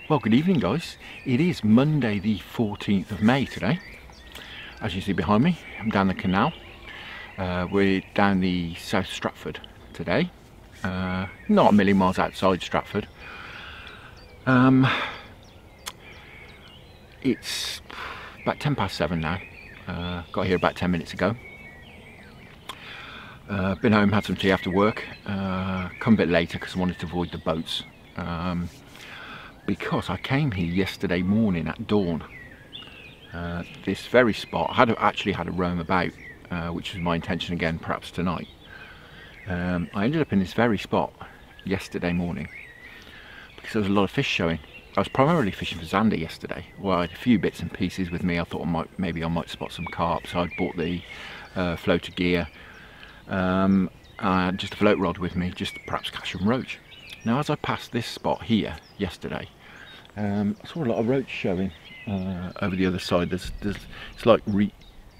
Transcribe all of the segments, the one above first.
Well, good evening guys. It is Monday the 14th of May today. As you see behind me, I'm down the canal. We're down the South Stratford today. Not a million miles outside Stratford. It's about 7:10 now. Got here about 10 minutes ago. Been home, had some tea after work. Come a bit later because I wanted to avoid the boats. Because I came here yesterday morning at dawn. This very spot, I actually had a roam about, which was my intention again, perhaps tonight. I ended up in this very spot yesterday morning because there was a lot of fish showing. I was primarily fishing for zander yesterday. Well, I had a few bits and pieces with me. I thought maybe I might spot some carp, so I'd bought the floater gear, just a float rod with me, just to perhaps catch some roach. Now, as I passed this spot here yesterday, I saw a lot of roach showing over the other side. It's like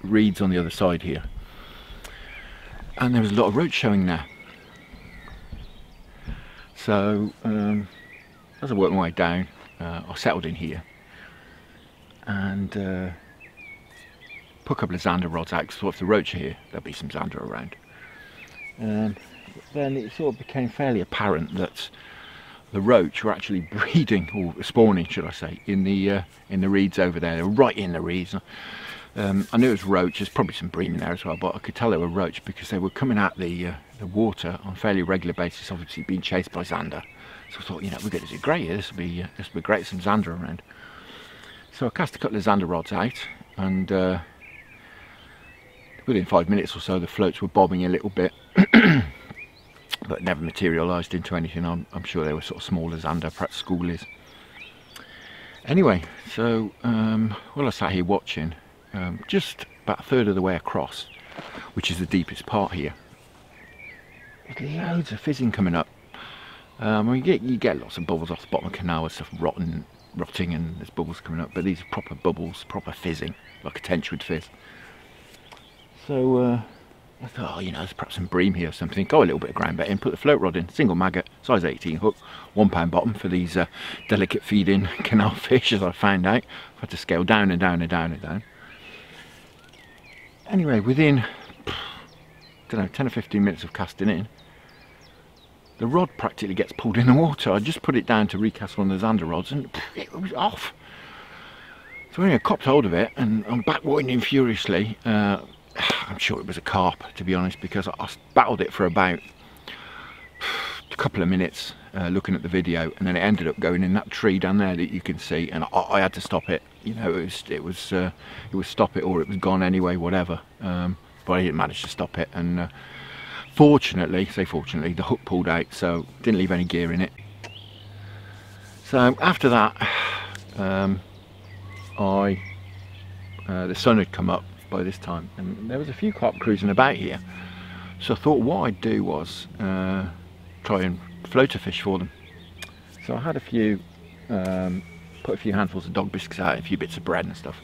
reeds on the other side here, and there was a lot of roach showing there. So as I worked my way down, I settled in here and put a couple of zander rods out, because if the roach are here, there'll be some zander around. Then it sort of became fairly apparent that the roach were actually breeding, or spawning should I say, in the reeds over there. They were right in the reeds. I knew it was roach. There's probably some bream in there as well, but I could tell they were roach because they were coming out the water on a fairly regular basis, obviously being chased by zander. So I thought, you know, we're going to do great here. This will be great, some zander around. So I cast a couple of zander rods out, and within 5 minutes or so the floats were bobbing a little bit. But never materialised into anything. I'm sure they were sort of smaller zander, perhaps schoolies. Anyway, so while I sat here watching, just about a third of the way across, which is the deepest part here, there's loads of fizzing coming up. You get lots of bubbles off the bottom of the canal and stuff rotting, and there's bubbles coming up, but these are proper bubbles, proper fizzing, like a tench would fizz. So I thought, oh, you know, there's perhaps some bream here or something. Go a little bit of ground bait in, put the float rod in, single maggot, size 18 hook, £1 bottom for these delicate feeding canal fish, as I found out. I've had to scale down and down and down and down. Anyway, within, I don't know, 10 or 15 minutes of casting in, the rod practically gets pulled in the water. I just put it down to recast one of the zander rods and it was off. So anyway, I copped hold of it and I'm back winding furiously. I'm sure it was a carp, to be honest, because I battled it for about a couple of minutes looking at the video, and then it ended up going in that tree down there that you can see, and I had to stop it. You know, it was stop it or it was gone anyway, whatever. But I didn't manage to stop it, and fortunately, the hook pulled out, so didn't leave any gear in it. So after that, the sun had come up by this time, and there was a few carp cruising about here, so I thought what I'd do was try and floater fish for them. So I had a few, put a few handfuls of dog biscuits out, a few bits of bread and stuff,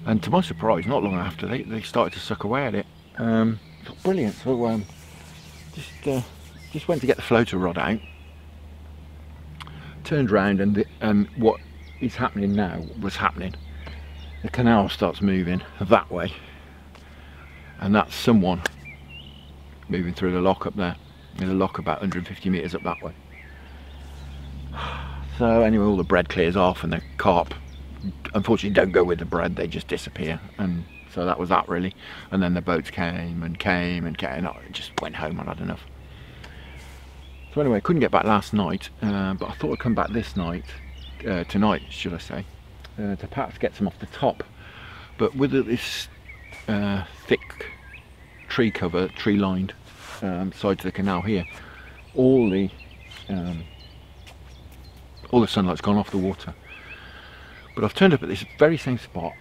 and to my surprise, not long after, they started to suck away at it. Thought, brilliant. So just went to get the floater rod out, turned round, and what is happening now was happening. The canal starts moving that way, and that's someone moving through the lock up there. There's a lock about 150 metres up that way. So anyway, all the bread clears off, and the carp unfortunately don't go with the bread, they just disappear. And so that was that really. And then the boats came and came and came, and I just went home and had enough. So anyway, couldn't get back last night, but I thought I'd come back this night, tonight should I say, to perhaps get some off the top. But with this thick tree cover, tree lined sides of the canal here, all the sunlight's gone off the water. But I've turned up at this very same spot,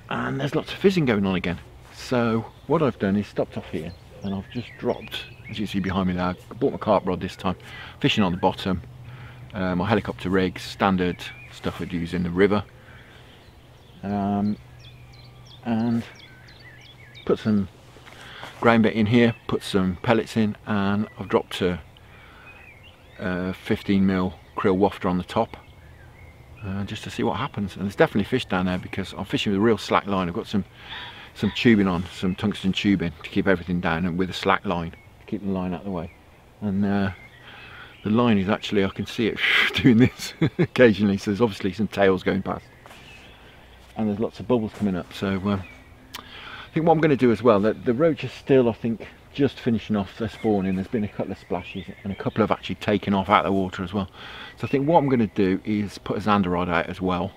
and there's lots of fizzing going on again. So what I've done is stopped off here, and I've just dropped, as you see behind me there, I bought my carp rod this time, fishing on the bottom, my helicopter rigs, standard stuff I'd use in the river, and put some ground bait in here, put some pellets in, and I've dropped a 15mm krill wafter on the top, just to see what happens. And there's definitely fish down there because I'm fishing with a real slack line. I've got some tubing on, some tungsten tubing to keep everything down, and with a slack line to keep the line out of the way. And the line is actually, I can see it doing this occasionally, so there's obviously some tails going past. And there's lots of bubbles coming up, so I think what I'm going to do as well, the roach is still, I think, just finishing off their spawning. There's been a couple of splashes and a couple have actually taken off out of the water as well. So I think what I'm going to do is put a zander rod out as well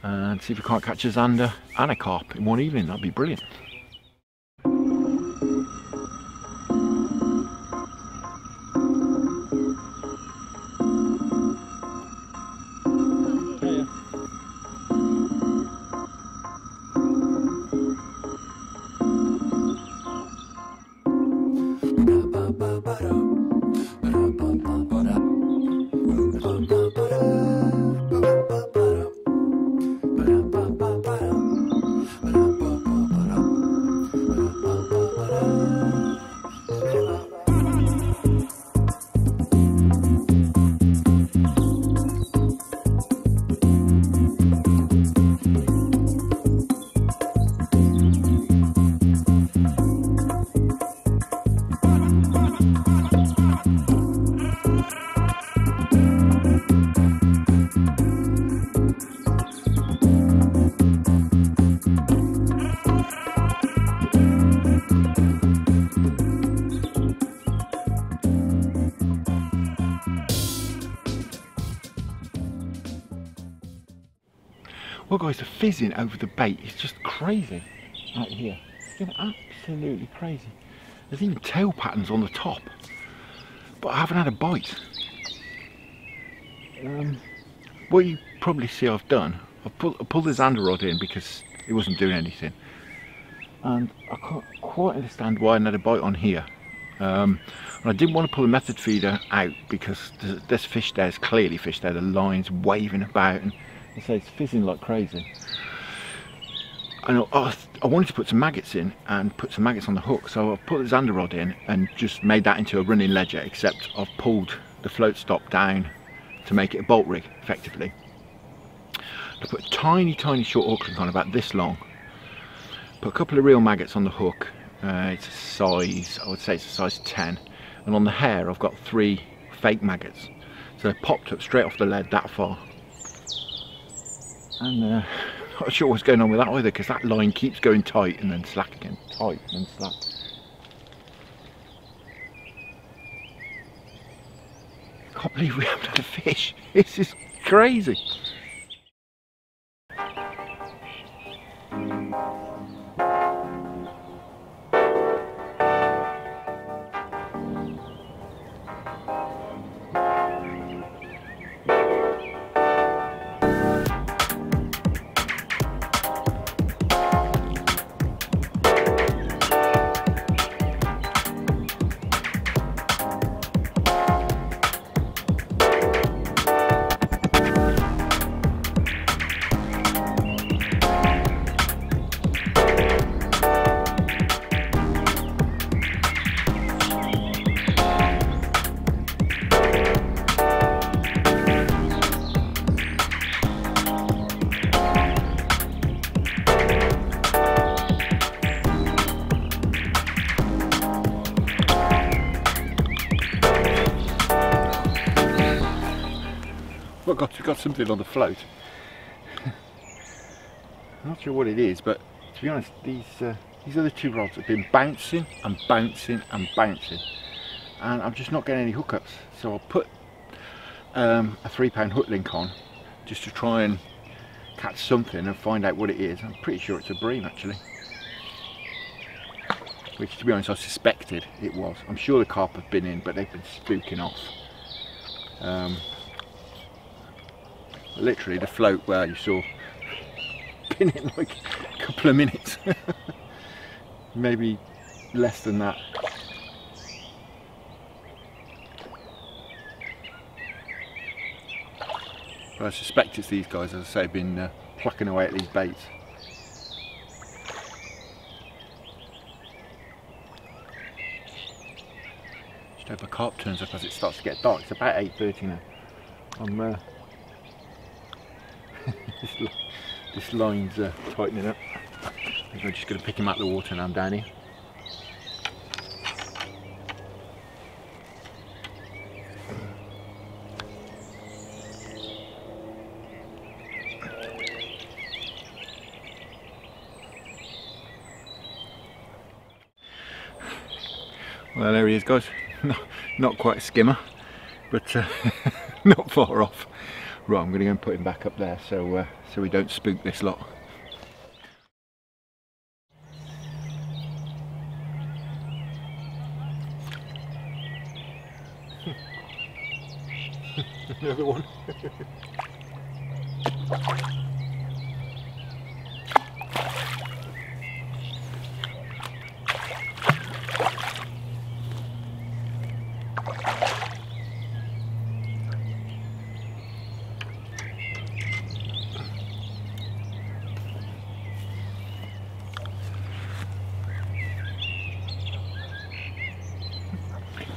and see if we can't catch a zander and a carp in one evening. That'd be brilliant. Well guys, the fizzing over the bait is just crazy out here. It's been absolutely crazy. There's even tail patterns on the top, but I haven't had a bite. What you probably see I've done, I pulled the zander rod in because it wasn't doing anything, and I can't quite understand why I had a bite on here. And I didn't want to pull the method feeder out because there's fish there, there's clearly fish there, the line's waving about, and I say it's fizzing like crazy. And I wanted to put some maggots in and put some maggots on the hook, so I've put the zander rod in and just made that into a running ledger, except I've pulled the float stop down to make it a bolt rig effectively. I put a tiny short hook link on about this long, put a couple of real maggots on the hook. It's a size, I would say it's a size 10, and on the hair I've got 3 fake maggots, so they popped up straight off the lead that far. And not sure what's going on with that either, because that line keeps going tight and then slack again, tight and slack. I can't believe we haven't had a fish. This is crazy. We've got something on the float. I'm not sure what it is, but to be honest, these other 2 rods have been bouncing and bouncing and bouncing, and I'm just not getting any hookups. So I'll put a 3-pound hook link on just to try and catch something and find out what it is. I'm pretty sure it's a bream actually, which to be honest I suspected it was. I'm sure the carp have been in, but they've been spooking off. Literally the float where you saw been in like a couple of minutes. Maybe less than that. But I suspect it's these guys, as I say, been plucking away at these baits. Just hope a carp turns up as it starts to get dark. It's about 8:30 now. This line's tightening up. I think I'm just going to pick him out of the water and I'm down here. Well, there he is, guys. Not quite a skimmer, but not far off. Right, I'm going to go and put him back up there so we don't spook this lot. Another one.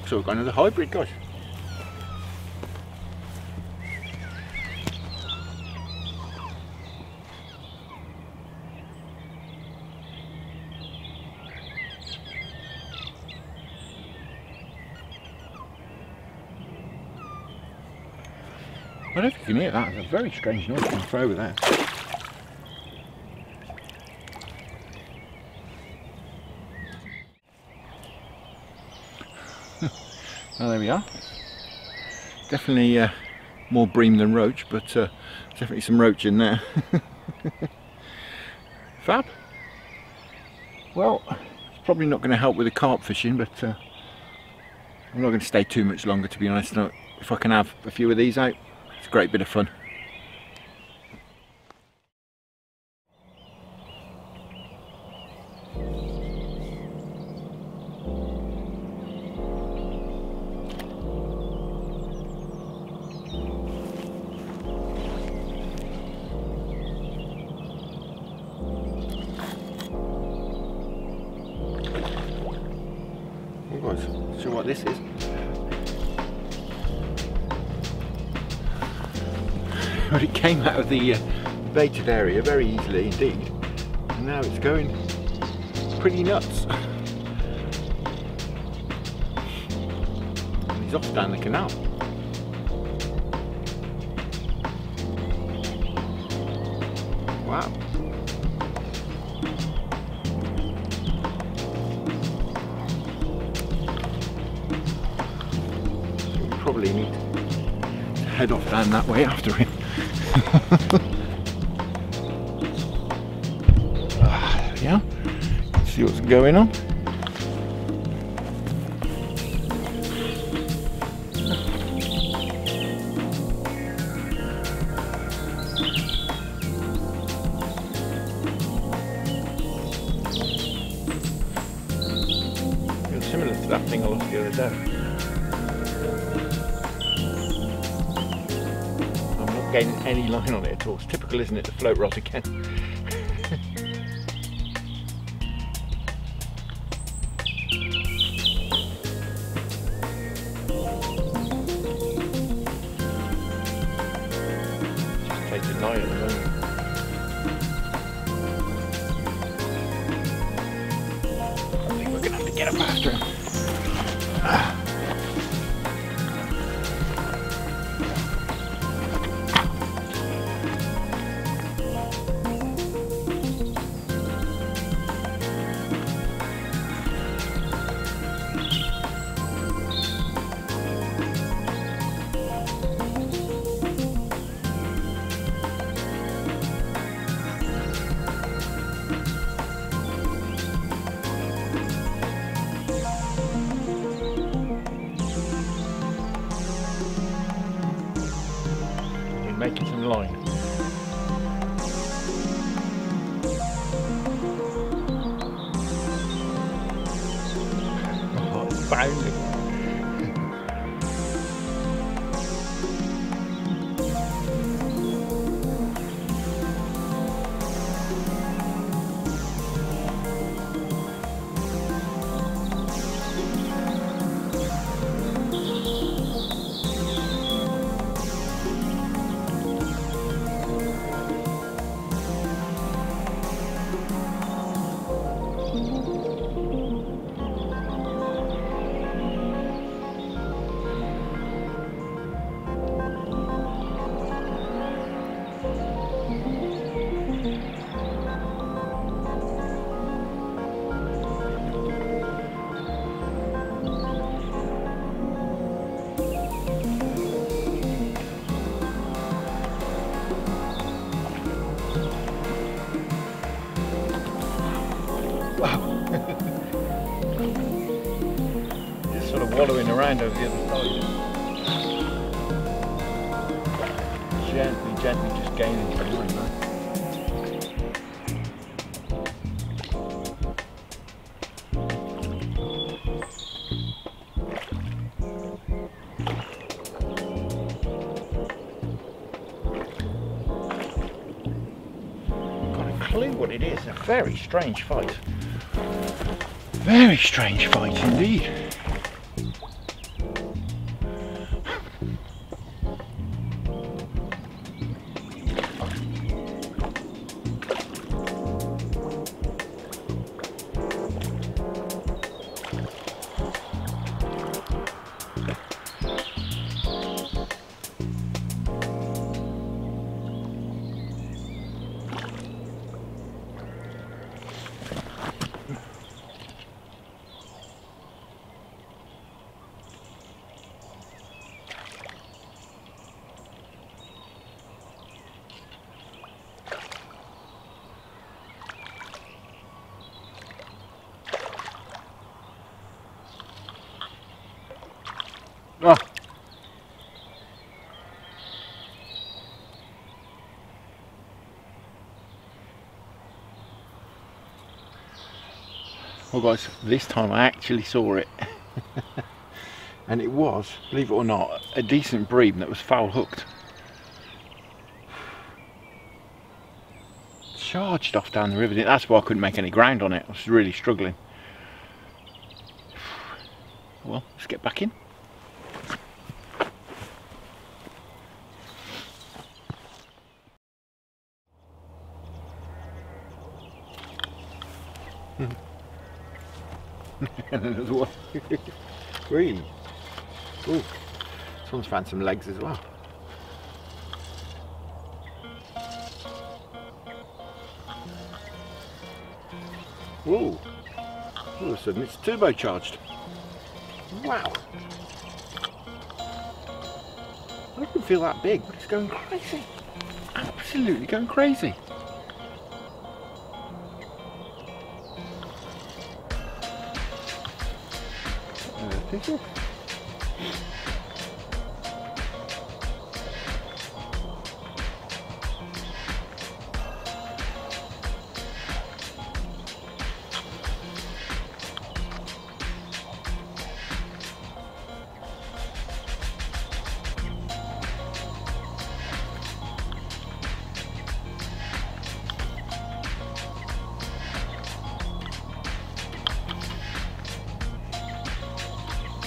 So we've got another hybrid, guys. I don't think you can hear that. It's a very strange noise coming from over there. Well, there we are. Definitely more bream than roach, but definitely some roach in there. Fab. Well, it's probably not going to help with the carp fishing, but I'm not going to stay too much longer, to be honest. If I can have a few of these out, it's a great bit of fun. Not sure what this is. But it came out of the baited area very easily indeed, and now it's going pretty nuts. And he's off down the canal. Wow. Probably need to head off down that way after him. Yeah, see what's going on. It's similar to that thing I lost the other day. Gaining any line on it at all. It's typical, isn't it? The float rod again. Just taking 9 at the moment. I think we're going to have to get up after him. Making some line. Oh, it's bounding. around over the other side. Gently just gaining time now. Got a clue what it is. A very strange fight. Very strange fight indeed. Oh. Well guys, this time I actually saw it. And it was, believe it or not, a decent bream that was foul hooked. Charged off down the river. That's why I couldn't make any ground on it. I was really struggling. Well, let's get back in. And another one. Really? Ooh, this one's found some legs as well. Whoa! All of a sudden it's turbocharged. Wow! I don't feel that big, but it's going crazy. Absolutely going crazy. Picture.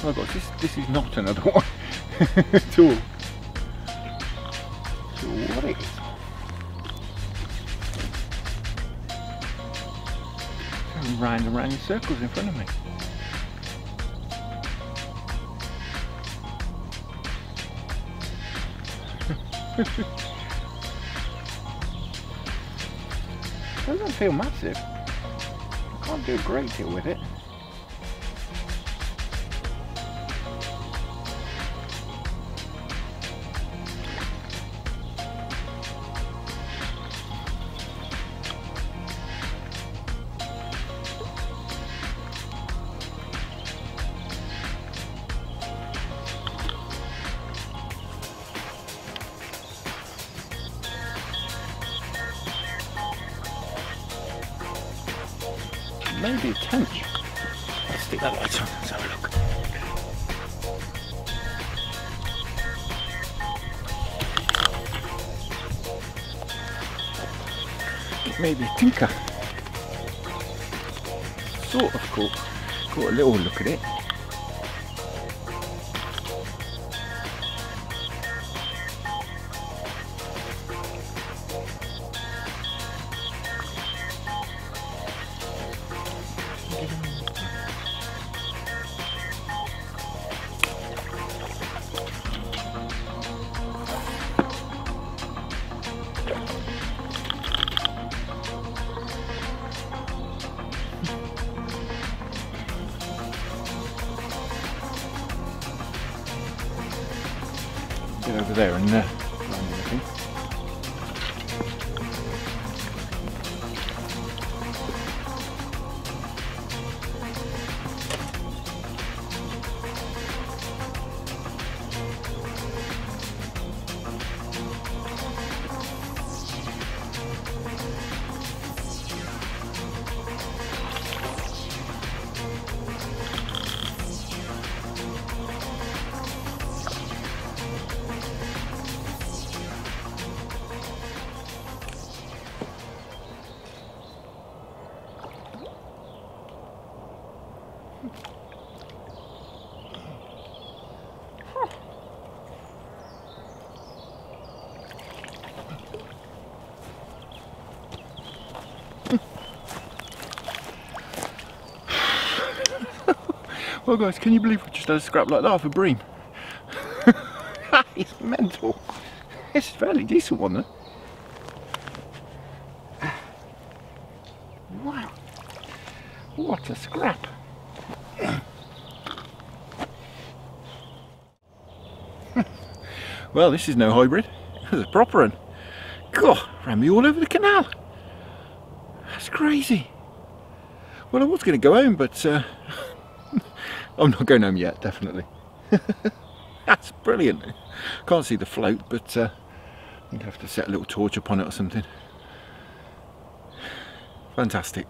Oh my gosh, this is not another one at all. So what it is? Going round and round in circles in front of me. Doesn't feel massive. I can't do a great deal with it. Maybe a tempt. Let's stick that light on, let's have a look. It may be a tinker. Sort of caught a little look at it. Get over there and find anything. Well guys, can you believe we just had a scrap like that off a bream? It's mental. It's a fairly decent one though. Wow. What a scrap. Well, this is no hybrid. It's a proper one. God, ran me all over the canal. That's crazy. Well, I was going to go home, but I'm not going home yet, definitely. That's brilliant. Can't see the float, but you'd have to set a little torch upon it or something. Fantastic.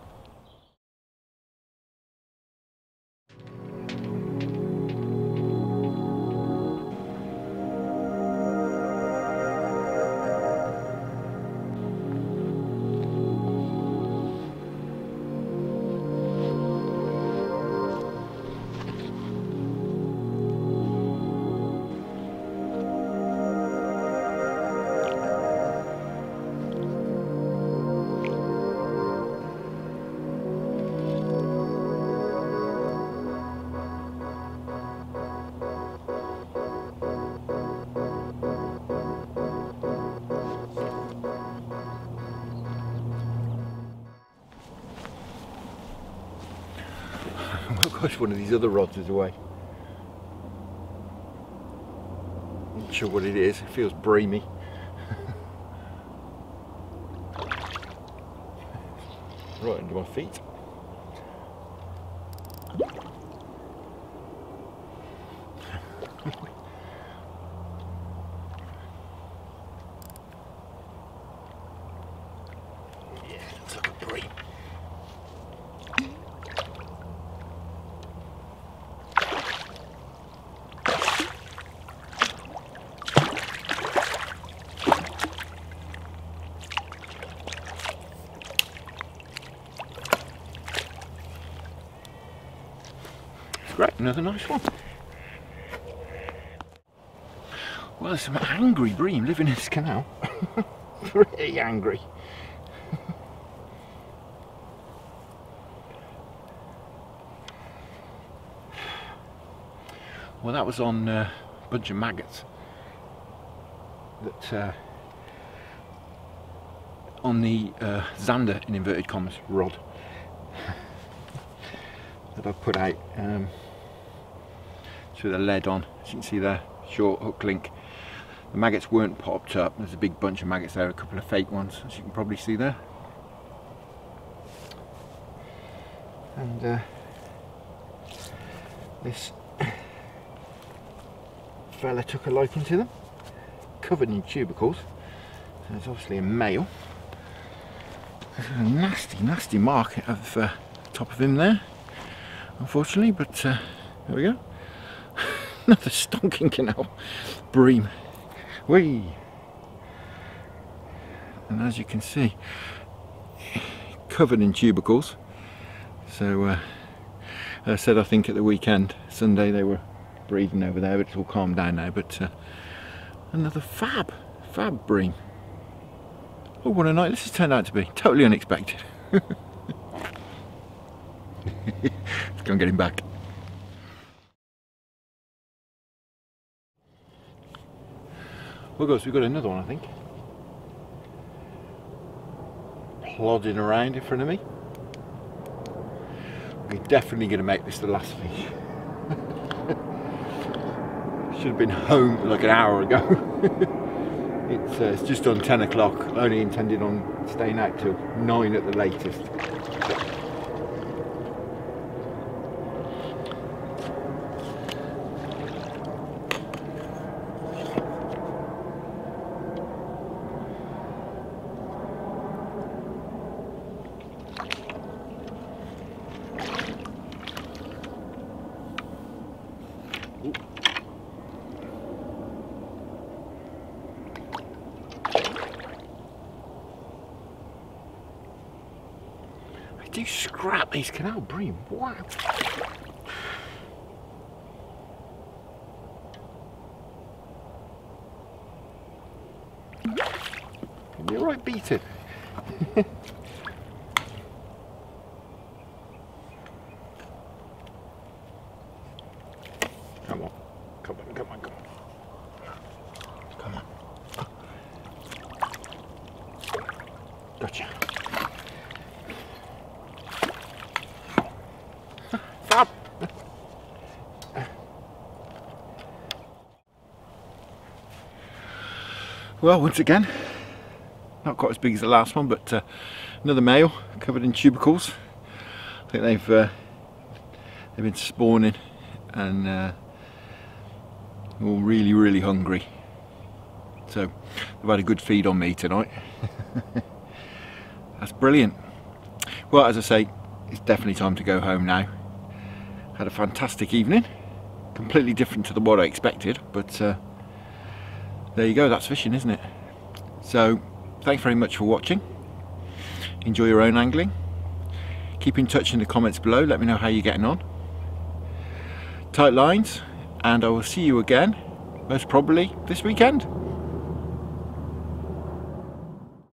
Oh gosh, one of these other rods is away. Not sure what it is, it feels breamy. Right under my feet. Yeah, looks like a bream. Great, another nice one. Well, there's some angry bream living in this canal. Pretty angry. Well, that was on a bunch of maggots that on the zander, in inverted commas, rod that I've put out with the lead on. As you can see there, short hook link. The maggots weren't popped up. There's a big bunch of maggots there, a couple of fake ones, as you can probably see there. And this fella took a liking to them, covered in tubercles. So it's obviously a male. There's a nasty, nasty mark of top of him there, unfortunately, but there we go. Another stonking canal bream. Whee! And as you can see, covered in tubercles. So as I said, I think at the weekend, Sunday, they were breathing over there, but it's all calmed down now. But another fab bream. Oh, what a night this has turned out to be. Totally unexpected. Let's go and get him back. Well guys, we've got another one, I think. Plodding around in front of me. We're definitely going to make this the last fish. Should have been home like an hour ago. It's just on 10 o'clock. Only intended on staying out till 9 at the latest. I do scrap these canal bream. Wow. You're right, beaten. Gotcha. Fab. Well, once again, not quite as big as the last one, but another male covered in tubercles. I think they've been spawning and all really hungry. So they've had a good feed on me tonight. That's brilliant. Well, as I say, it's definitely time to go home now. Had a fantastic evening, completely different to what I expected, but there you go, that's fishing, isn't it? So thanks very much for watching. Enjoy your own angling. Keep in touch in the comments below, let me know how you're getting on. Tight lines, and I will see you again most probably this weekend.